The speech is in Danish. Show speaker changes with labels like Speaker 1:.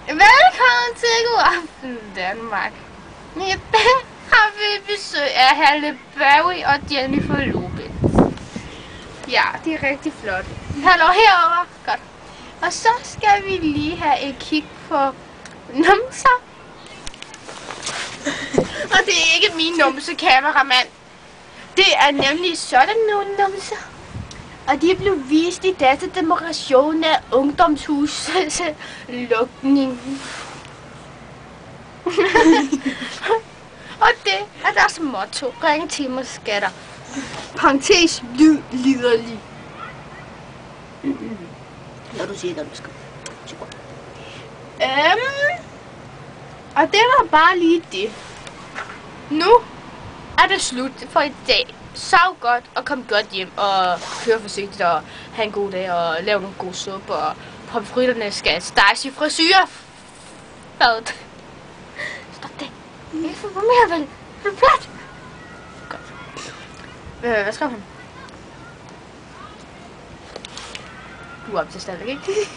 Speaker 1: Velkommen til God Aften Danmark. I dag har vi besøg af Halle Berry og Jennifer Lopez. Ja, de er rigtig flotte. Hallo herover. Godt. Og så skal vi lige have et kig på numser. Og det er ikke min numse, kameramand. Det er nemlig sådan nogle numser. Og de blev vist i datademonstration af ungdomshusets lukning. Og det er deres motto. Ring til mig, skatter. Parentes lyd liderlig.
Speaker 2: Når du siger, at du skal. Super.
Speaker 1: Og det var bare lige det. Nu er det slut for i dag. Sov godt og kom godt hjem og kør forsigtigt og have en god dag og lave nogle gode suppe og pomfritterne skal steges i frisyrfadet. Stop det. Jeg får mere vel. Det er plat. Godt. Hvad skrev han? Du er op til stadigvæk, ikke?